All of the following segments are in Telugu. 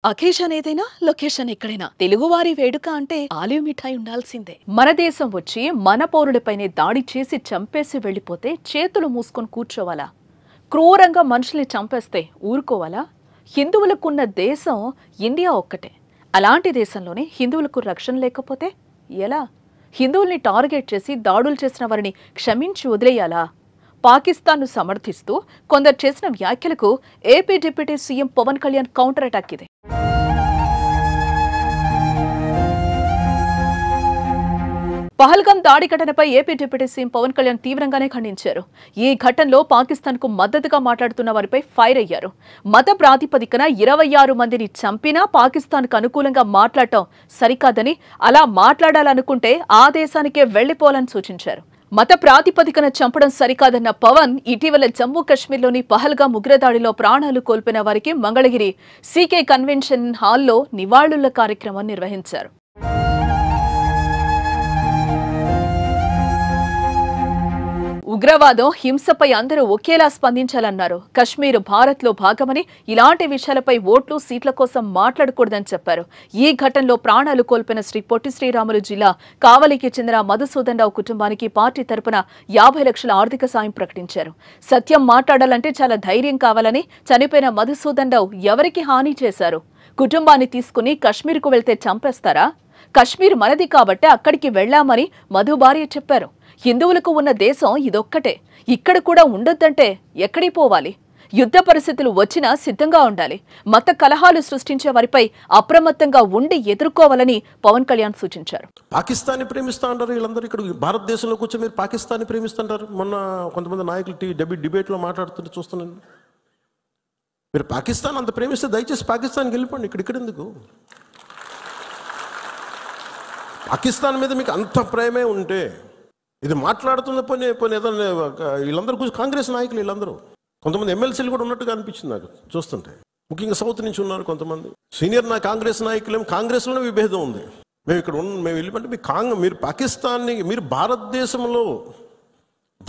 అకేషన్ ఏదైనా లొకేషన్ ఎక్కడైనా తెలుగువారి వేడుక అంటే ఆలివ్ మిఠాయి ఉండాల్సిందే. మన దేశం వచ్చి మన పౌరులపైనే దాడి చేసి చంపేసి వెళ్ళిపోతే చేతులు మూసుకొని కూర్చోవాలా? క్రూరంగా మనుషుల్ని చంపేస్తే ఊరుకోవాలా? హిందువులకున్న దేశం ఇండియా ఒక్కటే. అలాంటి దేశంలోనే హిందువులకు రక్షణ లేకపోతే ఎలా? హిందువుల్ని టార్గెట్ చేసి దాడులు చేసిన వారిని క్షమించి వదిలేయాలా? పాకిస్తాన్ను సమర్థిస్తూ కొందరు చేసిన వ్యాఖ్యలకు AP deputy CM Pawan Kalyan counter attack ఇది. పహల్గాం దాడి ఘటనపై AP deputy CM Pawan Kalyan తీవ్రంగానే ఖండించారు. ఈ ఘటనలో పాకిస్తాన్ కు మద్దతుగా మాట్లాడుతున్న వారిపై ఫైర్ అయ్యారు. మత ప్రాతిపదికన 26 మందిని చంపినా పాకిస్తాన్ కు అనుకూలంగా మాట్లాడటం సరికాదని, అలా మాట్లాడాలనుకుంటే ఆ దేశానికే వెళ్లిపోవాలని సూచించారు. మత ప్రాతిపదికన చంపడం సరికాదన్న పవన్ ఇటీవల జమ్మూ కశ్మీర్లోని పహల్గాం ఉగ్రదాడిలో ప్రాణాలు కోల్పోయిన వారికి మంగళగిరి సీకే కన్వెన్షన్ హాల్లో నివాళుల కార్యక్రమం నిర్వహించారు. ఉగ్రవాదం, హింసపై అందరూ ఒకేలా స్పందించాలన్నారు. కశ్మీర్ భారత్లో భాగమని, ఇలాంటి విషయాలపై ఓట్లు, సీట్ల కోసం మాట్లాడకూడదని చెప్పారు. ఈ ఘటనలో ప్రాణాలు కోల్పోయిన శ్రీ పొట్టి శ్రీరాములు జిల్లా కావలికి చెందిన మధుసూదన్ రావు కుటుంబానికి పార్టీ తరపున 50 లక్షల ఆర్థిక సాయం ప్రకటించారు. సత్యం మాట్లాడాలంటే చాలా ధైర్యం కావాలని, చనిపోయిన మధుసూదన్ రావు ఎవరికి హాని చేశారు? కుటుంబాన్ని తీసుకుని కశ్మీర్కు వెళ్తే చంపేస్తారా? కశ్మీర్ మనది కాబట్టి అక్కడికి వెళ్లామని మధు భార్య చెప్పారు. హిందువులకు ఉన్న దేశం ఇదొక్కటే. ఇక్కడ కూడా ఉండొద్దంటే ఎక్కడికి పోవాలి? యుద్ధ పరిస్థితులు వచ్చినా సిద్ధంగా ఉండాలి. మత కలహాలు సృష్టించే వారిపై అప్రమత్తంగా ఉండి ఎదుర్కోవాలని పవన్ కళ్యాణ్ సూచించారు. పాకిస్తాన్ని ప్రేమిస్తా అంటారు వీళ్ళందరూ. ఇక్కడ భారతదేశంలో కూర్చొని మీరు పాకిస్తాన్ని ప్రేమిస్తుంటారు. మొన్న కొంతమంది నాయకులు డిబేట్లో మాట్లాడుతుంటే చూస్తున్నాను. మీరు పాకిస్తాన్ అంత ప్రేమిస్తే దయచేసి పాకిస్తాన్కి వెళ్ళిపోండి. ఇక్కడ ఎందుకు? పాకిస్తాన్ మీద మీకు అంత ప్రేమే ఉంటే ఇది మాట్లాడుతున్న పని ఏదైనా వీళ్ళందరూ కూర్చొని కాంగ్రెస్ నాయకులు వీళ్ళందరూ, కొంతమంది ఎమ్మెల్సీలు కూడా ఉన్నట్టుగా అనిపించింది నాకు చూస్తుంటే. ముఖ్యంగా సౌత్ నుంచి ఉన్నారు కొంతమంది సీనియర్ కాంగ్రెస్ నాయకులు. కాంగ్రెస్లోనే విభేదం ఉంది. మేము వెళ్ళిపోతే మీరు పాకిస్తాన్ని, మీరు భారతదేశంలో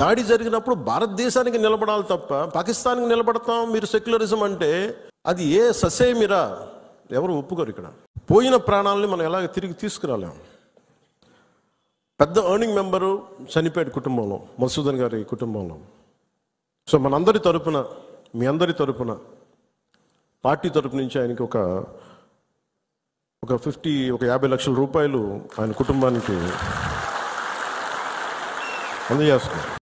దాడి జరిగినప్పుడు భారతదేశానికి నిలబడాలి తప్ప పాకిస్తాన్కి నిలబడతాం మీరు సెక్యులరిజం అంటే అది ఏ ససేమిరా ఎవరు ఒప్పుకోరు. ఇక్కడ పోయిన ప్రాణాలని మనం ఎలాగ తిరిగి తీసుకురాలేం. పెద్ద ఎర్నింగ్ మెంబరు చనిపోయాడు కుటుంబంలో, మధుసూదన్ గారి కుటుంబంలో. సో మనందరి తరపున, మీ అందరి తరపున, పార్టీ తరపు నుంచి ఆయనకి ఒక 50 లక్షల రూపాయలు ఆయన కుటుంబానికి అందజేస్తున్నారు.